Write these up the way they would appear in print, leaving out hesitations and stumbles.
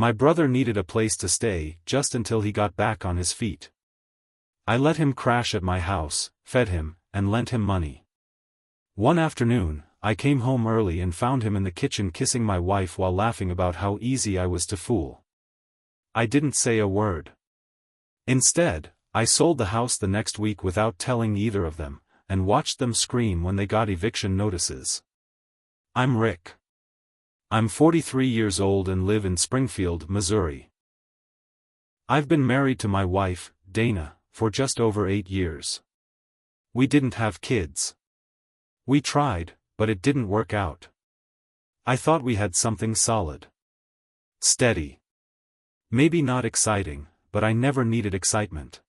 My brother needed a place to stay, just until he got back on his feet. I let him crash at my house, fed him, and lent him money. One afternoon, I came home early and found him in the kitchen kissing my wife while laughing about how easy I was to fool. I didn't say a word. Instead, I sold the house the next week without telling either of them, and watched them scream when they got eviction notices. I'm Rick. I'm 43 years old and live in Springfield, Missouri. I've been married to my wife, Dana, for just over 8 years. We didn't have kids. We tried, but it didn't work out. I thought we had something solid. Steady. Maybe not exciting, but I never needed excitement.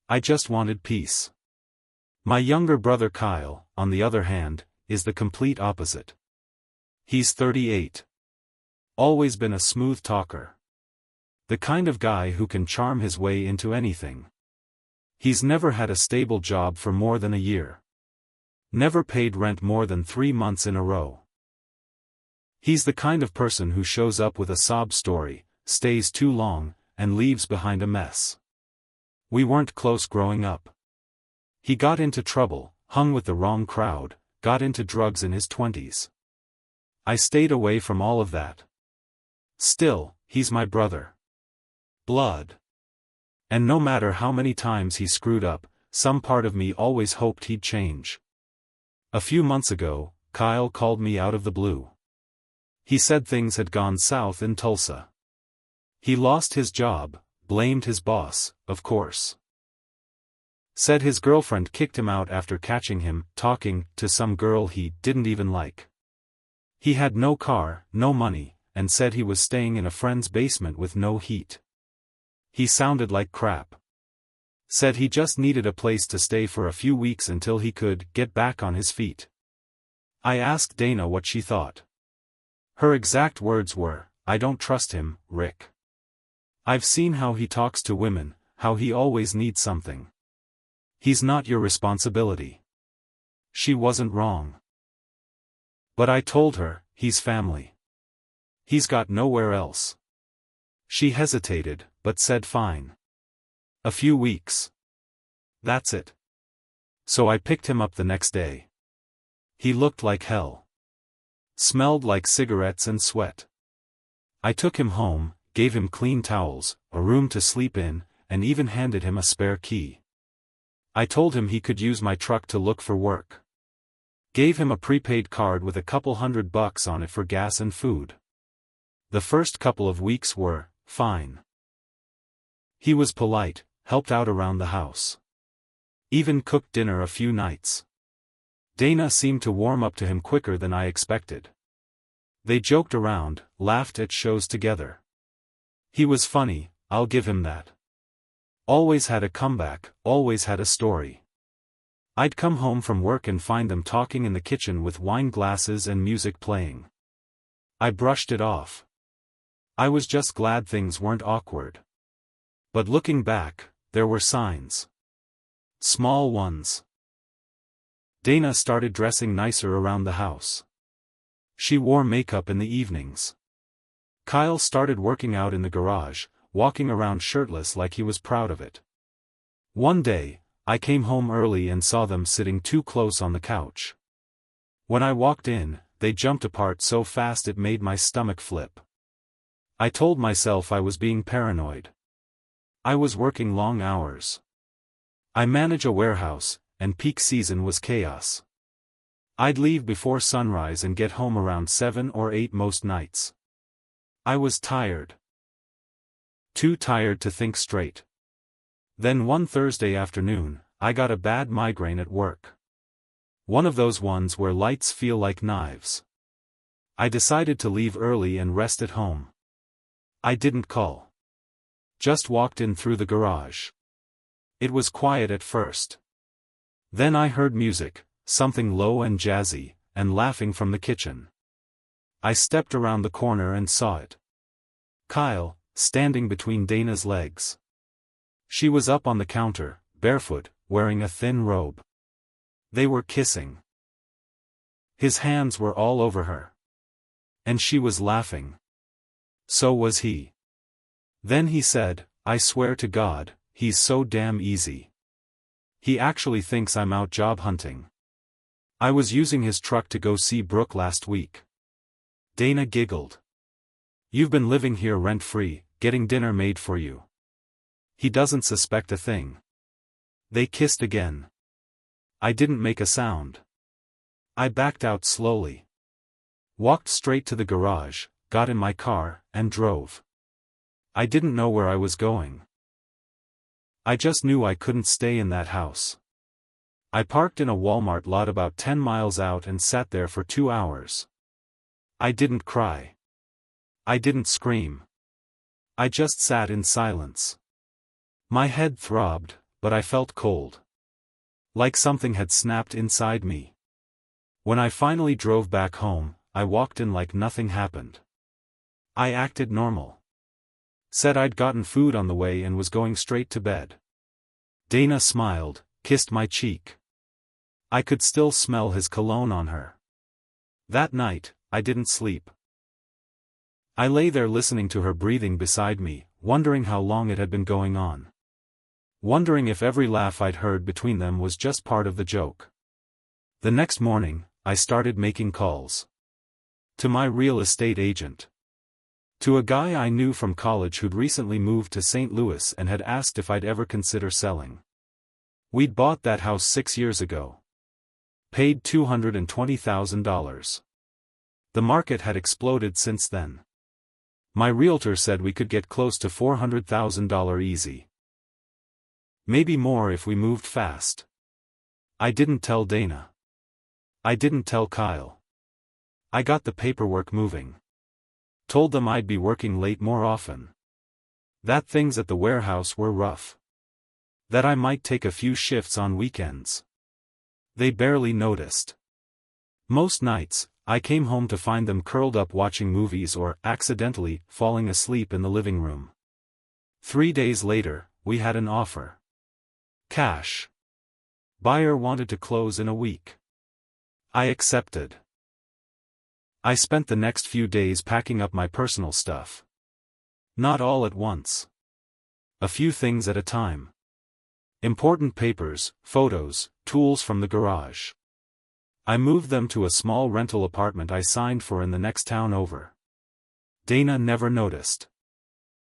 I just wanted peace. My younger brother Kyle, on the other hand, is the complete opposite. He's 38. Always been a smooth talker. The kind of guy who can charm his way into anything. He's never had a stable job for more than a year. Never paid rent more than 3 months in a row. He's the kind of person who shows up with a sob story, stays too long, and leaves behind a mess. We weren't close growing up. He got into trouble, hung with the wrong crowd, got into drugs in his 20s. I stayed away from all of that. Still, he's my brother. Blood. And no matter how many times he screwed up, some part of me always hoped he'd change. A few months ago, Kyle called me out of the blue. He said things had gone south in Tulsa. He lost his job, blamed his boss, of course. Said his girlfriend kicked him out after catching him talking to some girl he didn't even like. He had no car, no money, and said he was staying in a friend's basement with no heat. He sounded like crap. Said he just needed a place to stay for a few weeks until he could get back on his feet. I asked Dana what she thought. Her exact words were, "I don't trust him, Rick. I've seen how he talks to women, how he always needs something. He's not your responsibility." She wasn't wrong. But I told her, he's family. He's got nowhere else. She hesitated, but said fine. A few weeks. That's it. So I picked him up the next day. He looked like hell. Smelled like cigarettes and sweat. I took him home, gave him clean towels, a room to sleep in, and even handed him a spare key. I told him he could use my truck to look for work. Gave him a prepaid card with a couple $100 on it for gas and food. The first couple of weeks were fine. He was polite, helped out around the house. Even cooked dinner a few nights. Dana seemed to warm up to him quicker than I expected. They joked around, laughed at shows together. He was funny, I'll give him that. Always had a comeback, always had a story. I'd come home from work and find them talking in the kitchen with wine glasses and music playing. I brushed it off. I was just glad things weren't awkward. But looking back, there were signs. Small ones. Dana started dressing nicer around the house. She wore makeup in the evenings. Kyle started working out in the garage, walking around shirtless like he was proud of it. One day, I came home early and saw them sitting too close on the couch. When I walked in, they jumped apart so fast it made my stomach flip. I told myself I was being paranoid. I was working long hours. I manage a warehouse, and peak season was chaos. I'd leave before sunrise and get home around 7 or 8 most nights. I was tired. Too tired to think straight. Then one Thursday afternoon, I got a bad migraine at work. One of those ones where lights feel like knives. I decided to leave early and rest at home. I didn't call. Just walked in through the garage. It was quiet at first. Then I heard music, something low and jazzy, and laughing from the kitchen. I stepped around the corner and saw it. Kyle, standing between Dana's legs. She was up on the counter, barefoot, wearing a thin robe. They were kissing. His hands were all over her. And she was laughing. So was he. Then he said, I swear to God, he's so damn easy. He actually thinks I'm out job hunting. I was using his truck to go see Brooke last week. Dana giggled. You've been living here rent-free, getting dinner made for you. He doesn't suspect a thing. They kissed again. I didn't make a sound. I backed out slowly. Walked straight to the garage, got in my car, and drove. I didn't know where I was going. I just knew I couldn't stay in that house. I parked in a Walmart lot about 10 miles out and sat there for 2 hours. I didn't cry. I didn't scream. I just sat in silence. My head throbbed, but I felt cold. Like something had snapped inside me. When I finally drove back home, I walked in like nothing happened. I acted normal. Said I'd gotten food on the way and was going straight to bed. Dana smiled, kissed my cheek. I could still smell his cologne on her. That night, I didn't sleep. I lay there listening to her breathing beside me, wondering how long it had been going on. Wondering if every laugh I'd heard between them was just part of the joke. The next morning, I started making calls. To my real estate agent. To a guy I knew from college who'd recently moved to St. Louis and had asked if I'd ever consider selling. We'd bought that house 6 years ago. Paid $220,000. The market had exploded since then. My realtor said we could get close to $400,000 easy. Maybe more if we moved fast. I didn't tell Dana. I didn't tell Kyle. I got the paperwork moving. Told them I'd be working late more often. That things at the warehouse were rough. That I might take a few shifts on weekends. They barely noticed. Most nights, I came home to find them curled up watching movies or, accidentally, falling asleep in the living room. 3 days later, we had an offer. Cash. Buyer wanted to close in a week. I accepted. I spent the next few days packing up my personal stuff. Not all at once. A few things at a time. Important papers, photos, tools from the garage. I moved them to a small rental apartment I signed for in the next town over. Dana never noticed.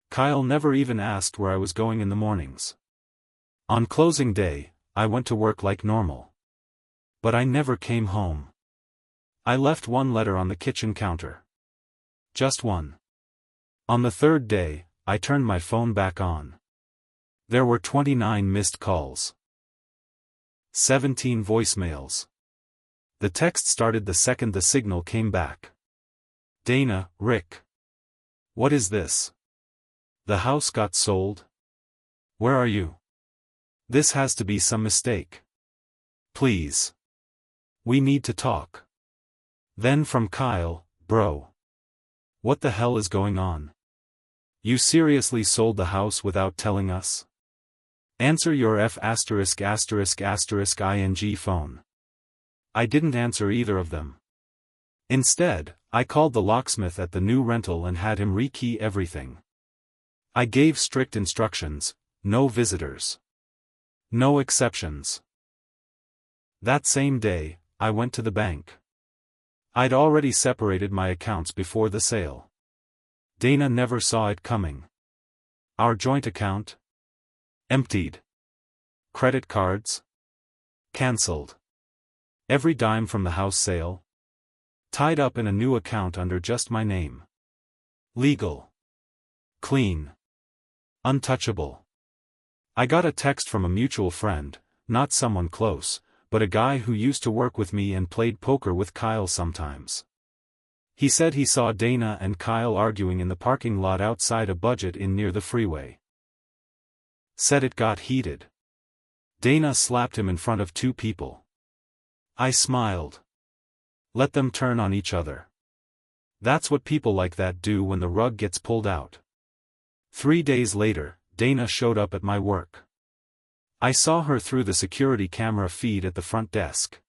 Kyle never even asked where I was going in the mornings. On closing day, I went to work like normal. But I never came home. I left one letter on the kitchen counter. Just one. On the third day, I turned my phone back on. There were 29 missed calls. 17 voicemails. The text started the second the signal came back. Dana, Rick. What is this? The house got sold? Where are you? This has to be some mistake. Please. We need to talk. Then from Kyle, bro. What the hell is going on? You seriously sold the house without telling us? Answer your ing phone. I didn't answer either of them. Instead, I called the locksmith at the new rental and had him rekey everything. I gave strict instructions, no visitors. No exceptions. That same day, I went to the bank. I'd already separated my accounts before the sale. Dana never saw it coming. Our joint account? Emptied. Credit cards? Cancelled. Every dime from the house sale? Tied up in a new account under just my name. Legal. Clean. Untouchable. I got a text from a mutual friend, not someone close, but a guy who used to work with me and played poker with Kyle sometimes. He said he saw Dana and Kyle arguing in the parking lot outside a Budget Inn near the freeway. Said it got heated. Dana slapped him in front of 2 people. I smiled. Let them turn on each other. That's what people like that do when the rug gets pulled out. 3 days later, Dana showed up at my work. I saw her through the security camera feed at the front desk.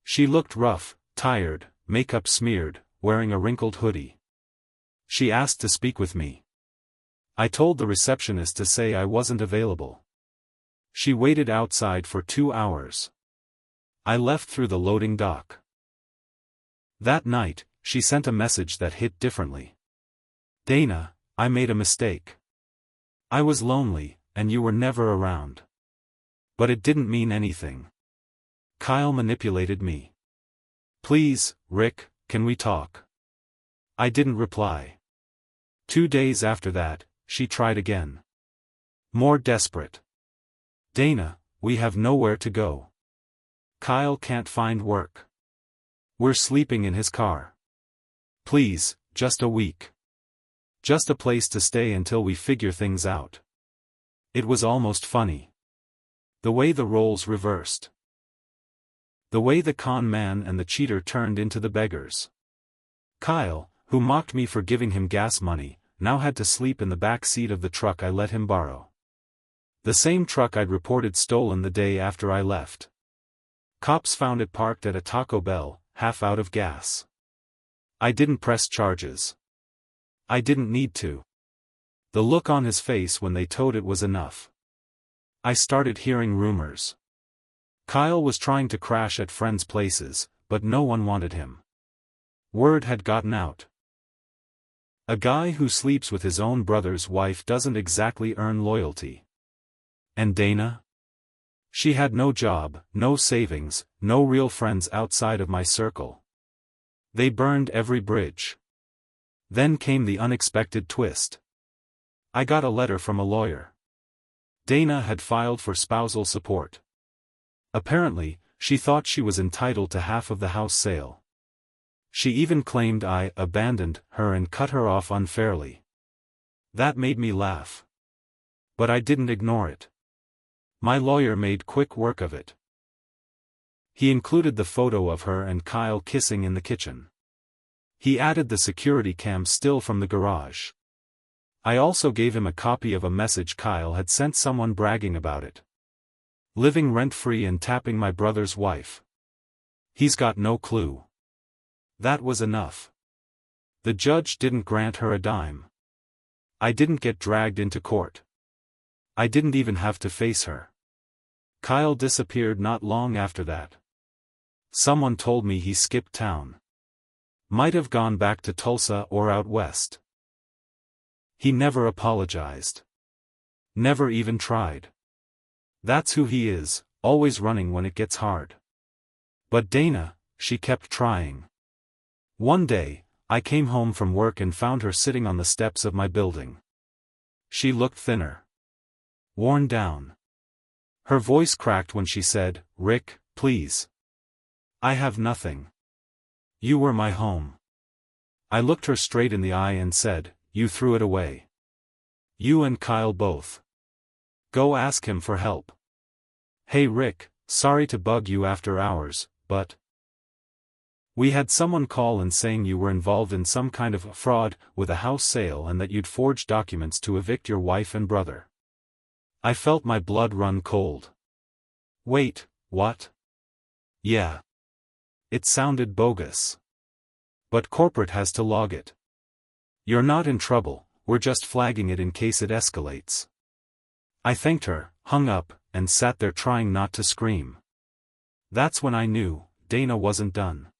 She looked rough, tired, makeup smeared, wearing a wrinkled hoodie. She asked to speak with me. I told the receptionist to say I wasn't available. She waited outside for 2 hours. I left through the loading dock. That night, she sent a message that hit differently. Dana, I made a mistake. I was lonely, and you were never around. But it didn't mean anything. Kyle manipulated me. Please, Rick, can we talk? I didn't reply. 2 days after that, she tried again. More desperate. Dana, we have nowhere to go. Kyle can't find work. We're sleeping in his car. Please, just a week. Just a place to stay until we figure things out. It was almost funny. The way the roles reversed. The way the con man and the cheater turned into the beggars. Kyle, who mocked me for giving him gas money, now had to sleep in the back seat of the truck I let him borrow. The same truck I'd reported stolen the day after I left. Cops found it parked at a Taco Bell, half out of gas. I didn't press charges. I didn't need to. The look on his face when they towed it was enough. I started hearing rumors. Kyle was trying to crash at friends' places, but no one wanted him. Word had gotten out. A guy who sleeps with his own brother's wife doesn't exactly earn loyalty. And Dana? She had no job, no savings, no real friends outside of my circle. They burned every bridge. Then came the unexpected twist. I got a letter from a lawyer. Dana had filed for spousal support. Apparently, she thought she was entitled to half of the house sale. She even claimed I abandoned her and cut her off unfairly. That made me laugh. But I didn't ignore it. My lawyer made quick work of it. He included the photo of her and Kyle kissing in the kitchen. He added the security cam still from the garage. I also gave him a copy of a message Kyle had sent someone bragging about it. Living rent-free and tapping my brother's wife. He's got no clue. That was enough. The judge didn't grant her a dime. I didn't get dragged into court. I didn't even have to face her. Kyle disappeared not long after that. Someone told me he skipped town. Might have gone back to Tulsa or out west. He never apologized. Never even tried. That's who he is, always running when it gets hard. But Dana, she kept trying. One day, I came home from work and found her sitting on the steps of my building. She looked thinner. Worn down. Her voice cracked when she said, "Rick, please. I have nothing. You were my home." I looked her straight in the eye and said, "You threw it away. You and Kyle both. Go ask him for help." "Hey Rick, sorry to bug you after hours, but we had someone call in saying you were involved in some kind of a fraud with a house sale and that you'd forged documents to evict your wife and brother." I felt my blood run cold. Wait, what? Yeah. It sounded bogus. But corporate has to log it. You're not in trouble, we're just flagging it in case it escalates. I thanked her, hung up, and sat there trying not to scream. That's when I knew, Dana wasn't done.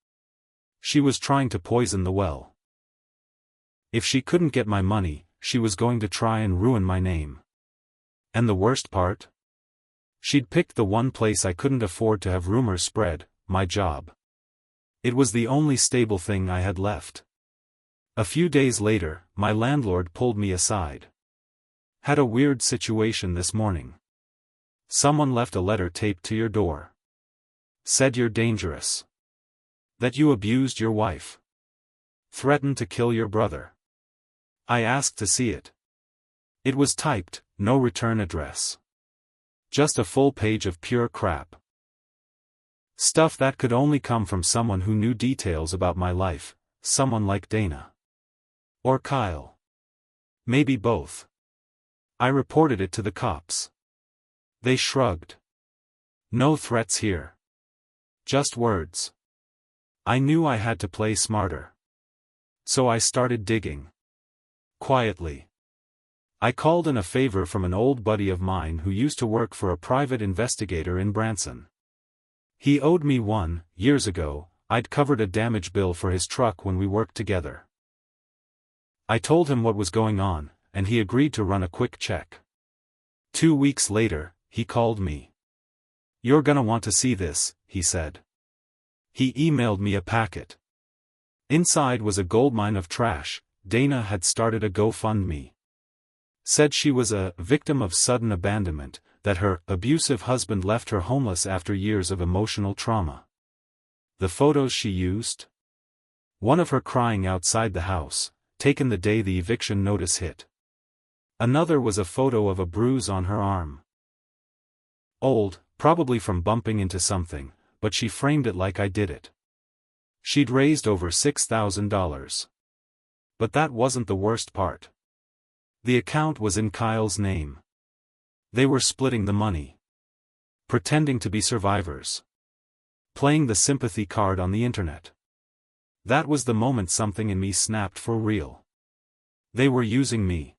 She was trying to poison the well. If she couldn't get my money, she was going to try and ruin my name. And the worst part? She'd picked the one place I couldn't afford to have rumors spread, my job. It was the only stable thing I had left. A few days later, my landlord pulled me aside. "Had a weird situation this morning. Someone left a letter taped to your door. Said you're dangerous. That you abused your wife. Threatened to kill your brother." I asked to see it. It was typed, no return address. Just a full page of pure crap. Stuff that could only come from someone who knew details about my life, someone like Dana. Or Kyle. Maybe both. I reported it to the cops. They shrugged. No threats here. Just words. I knew I had to play smarter. So I started digging. Quietly. I called in a favor from an old buddy of mine who used to work for a private investigator in Branson. He owed me years ago. I'd covered a damage bill for his truck when we worked together. I told him what was going on, and he agreed to run a quick check. 2 weeks later, he called me. "You're gonna want to see this," he said. He emailed me a packet. Inside was a goldmine of trash. Dana had started a GoFundMe. Said she was a victim of sudden abandonment, that her abusive husband left her homeless after years of emotional trauma. The photos she used? One of her crying outside the house, taken the day the eviction notice hit. Another was a photo of a bruise on her arm. Old, probably from bumping into something, but she framed it like I did it. She'd raised over $6,000. But that wasn't the worst part. The account was in Kyle's name. They were splitting the money. Pretending to be survivors. Playing the sympathy card on the internet. That was the moment something in me snapped for real. They were using me.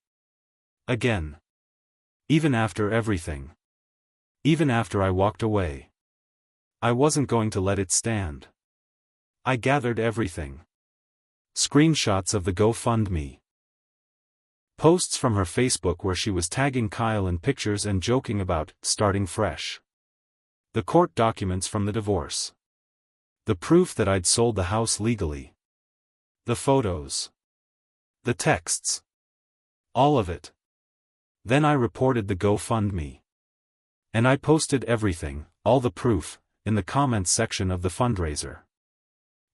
Again. Even after everything. Even after I walked away. I wasn't going to let it stand. I gathered everything. Screenshots of the GoFundMe. Posts from her Facebook where she was tagging Kyle in pictures and joking about starting fresh. The court documents from the divorce. The proof that I'd sold the house legally. The photos. The texts. All of it. Then I reported the GoFundMe. And I posted everything, all the proof, in the comments section of the fundraiser.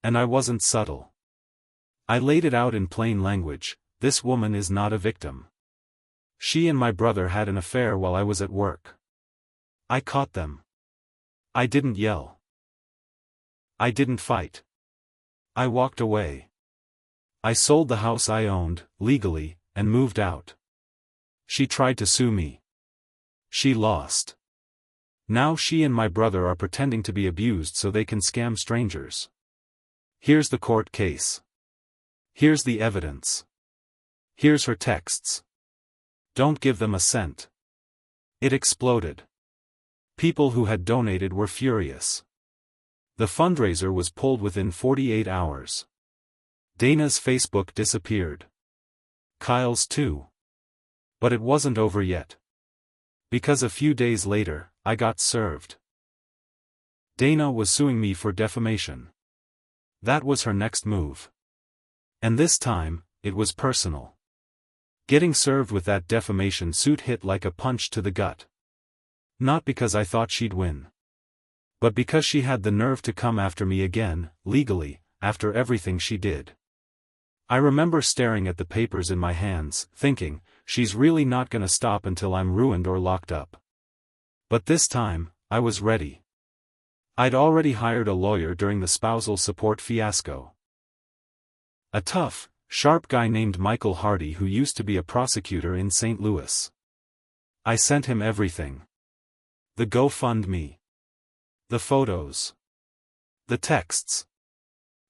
And I wasn't subtle. I laid it out in plain language: this woman is not a victim. She and my brother had an affair while I was at work. I caught them. I didn't yell. I didn't fight. I walked away. I sold the house I owned, legally, and moved out. She tried to sue me. She lost. Now she and my brother are pretending to be abused so they can scam strangers. Here's the court case. Here's the evidence. Here's her texts. Don't give them a cent. It exploded. People who had donated were furious. The fundraiser was pulled within 48 hours. Dana's Facebook disappeared. Kyle's too. But it wasn't over yet. Because a few days later, I got served. Dana was suing me for defamation. That was her next move. And this time, it was personal. Getting served with that defamation suit hit like a punch to the gut. Not because I thought she'd win. But because she had the nerve to come after me again, legally, after everything she did. I remember staring at the papers in my hands, thinking, she's really not gonna stop until I'm ruined or locked up. But this time, I was ready. I'd already hired a lawyer during the spousal support fiasco. A tough, sharp guy named Michael Hardy who used to be a prosecutor in St. Louis. I sent him everything. The GoFundMe. The photos. The texts.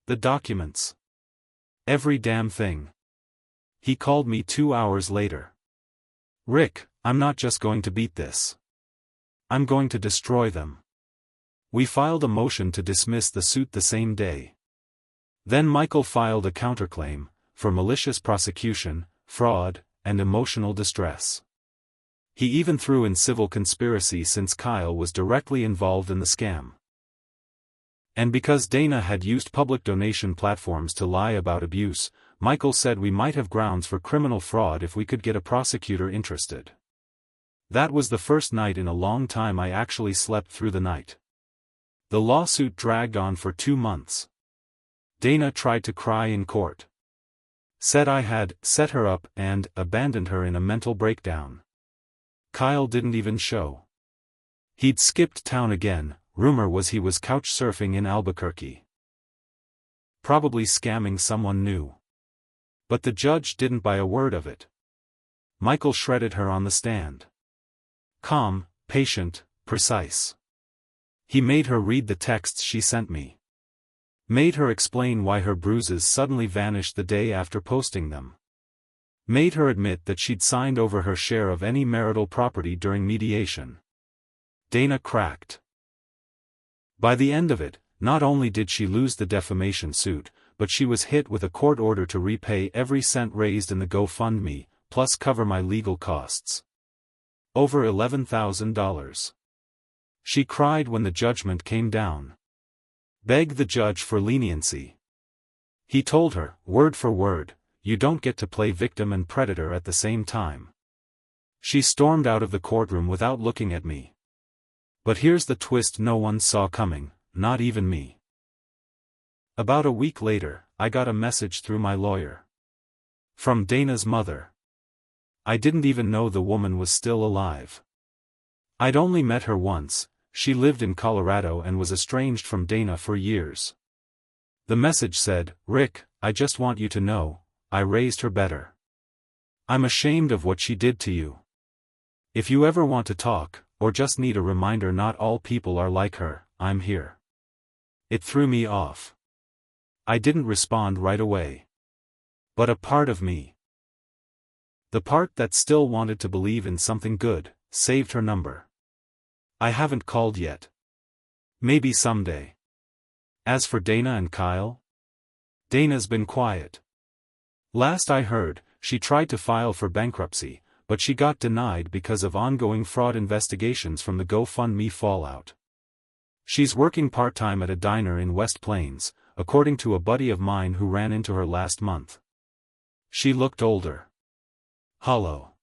The documents. Every damn thing. He called me 2 hours later. "Rick, I'm not just going to beat this. I'm going to destroy them." We filed a motion to dismiss the suit the same day. Then Michael filed a counterclaim, for malicious prosecution, fraud, and emotional distress. He even threw in civil conspiracy since Kyle was directly involved in the scam. And because Dana had used public donation platforms to lie about abuse, Michael said we might have grounds for criminal fraud if we could get a prosecutor interested. That was the first night in a long time I actually slept through the night. The lawsuit dragged on for 2 months. Dana tried to cry in court. Said I had set her up and abandoned her in a mental breakdown. Kyle didn't even show. He'd skipped town again. Rumor was he was couch surfing in Albuquerque. Probably scamming someone new. But the judge didn't buy a word of it. Michael shredded her on the stand. Calm, patient, precise. He made her read the texts she sent me. Made her explain why her bruises suddenly vanished the day after posting them. Made her admit that she'd signed over her share of any marital property during mediation. Dana cracked. By the end of it, not only did she lose the defamation suit, but she was hit with a court order to repay every cent raised in the GoFundMe, plus cover my legal costs. Over $11,000. She cried when the judgment came down. Begged the judge for leniency. He told her, word for word, "You don't get to play victim and predator at the same time." She stormed out of the courtroom without looking at me. But here's the twist no one saw coming, not even me. About a week later, I got a message through my lawyer. From Dana's mother. I didn't even know the woman was still alive. I'd only met her once. She lived in Colorado and was estranged from Dana for years. The message said, "Rick, I just want you to know, I raised her better. I'm ashamed of what she did to you. If you ever want to talk, or just need a reminder not all people are like her, I'm here." It threw me off. I didn't respond right away. But a part of me, the part that still wanted to believe in something good, saved her number. I haven't called yet. Maybe someday. As for Dana and Kyle? Dana's been quiet. Last I heard, she tried to file for bankruptcy, but she got denied because of ongoing fraud investigations from the GoFundMe fallout. She's working part-time at a diner in West Plains, according to a buddy of mine who ran into her last month. She looked older. Hollow.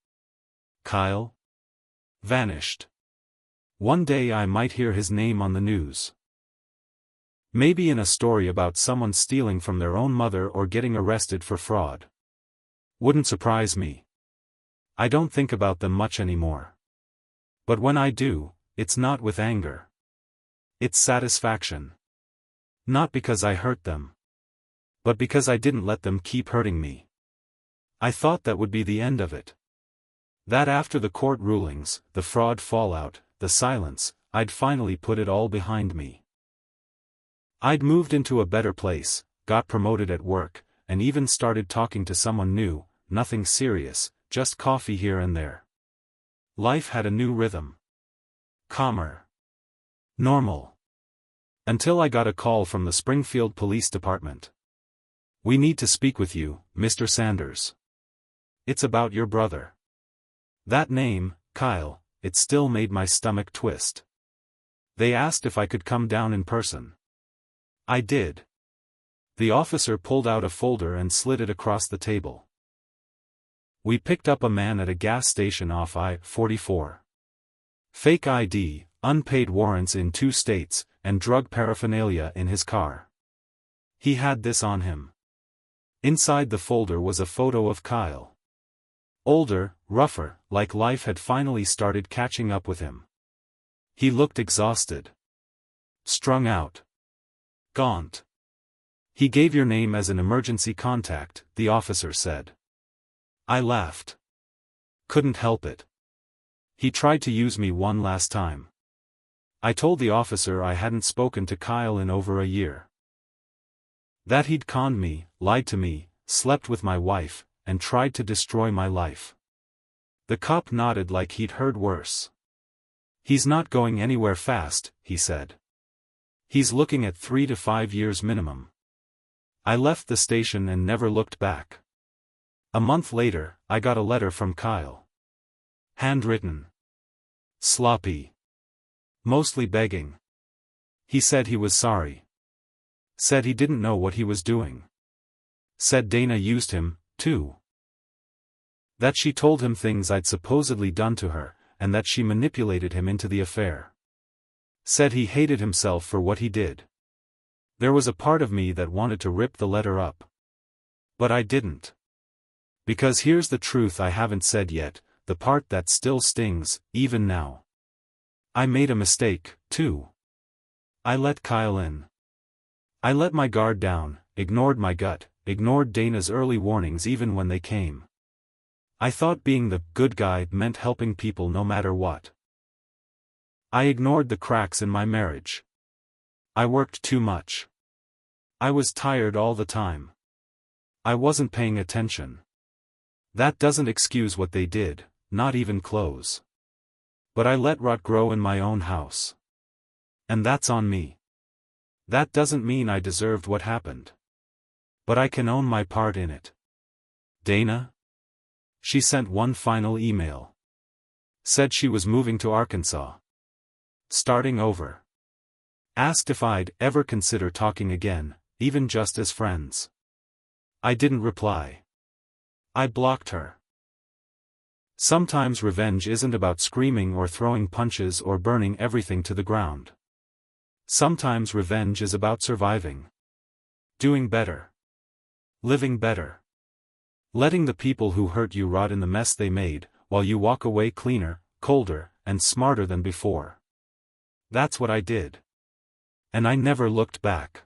Kyle? Vanished. One day I might hear his name on the news. Maybe in a story about someone stealing from their own mother or getting arrested for fraud. Wouldn't surprise me. I don't think about them much anymore. But when I do, it's not with anger. It's satisfaction. Not because I hurt them. But because I didn't let them keep hurting me. I thought that would be the end of it. That after the court rulings, the fraud fallout, the silence, I'd finally put it all behind me. I'd moved into a better place, got promoted at work, and even started talking to someone new, nothing serious, just coffee here and there. Life had a new rhythm. Calmer. Normal. Until I got a call from the Springfield Police Department. "We need to speak with you, Mr. Sanders. It's about your brother." That name, Kyle, it still made my stomach twist. They asked if I could come down in person. I did. The officer pulled out a folder and slid it across the table. We picked up a man at a gas station off I-44. Fake ID, unpaid warrants in 2 states, and drug paraphernalia in his car. He had this on him. Inside the folder was a photo of Kyle. Older, rougher, like life had finally started catching up with him. He looked exhausted. Strung out. Gaunt. "He gave your name as an emergency contact," the officer said. I laughed. Couldn't help it. He tried to use me one last time. I told the officer I hadn't spoken to Kyle in over a year. That he'd conned me, lied to me, slept with my wife, and tried to destroy my life. The cop nodded like he'd heard worse. "He's not going anywhere fast," he said. "He's looking at 3 to 5 years minimum." I left the station and never looked back. A month later, I got a letter from Kyle. Handwritten. Sloppy. Mostly begging. He said he was sorry. Said he didn't know what he was doing. Said Dana used him, too. That she told him things I'd supposedly done to her, and that she manipulated him into the affair. Said he hated himself for what he did. There was a part of me that wanted to rip the letter up. But I didn't. Because here's the truth I haven't said yet, the part that still stings, even now. I made a mistake, too. I let Kyle in. I let my guard down, ignored my gut, ignored Dana's early warnings even when they came. I thought being the good guy meant helping people no matter what. I ignored the cracks in my marriage. I worked too much. I was tired all the time. I wasn't paying attention. That doesn't excuse what they did, not even close. But I let rot grow in my own house. And that's on me. That doesn't mean I deserved what happened. But I can own my part in it. Dana? She sent one final email. Said she was moving to Arkansas. Starting over. Asked if I'd ever consider talking again, even just as friends. I didn't reply. I blocked her. Sometimes revenge isn't about screaming or throwing punches or burning everything to the ground. Sometimes revenge is about surviving. Doing better. Living better. Letting the people who hurt you rot in the mess they made, while you walk away cleaner, colder, and smarter than before. That's what I did. And I never looked back.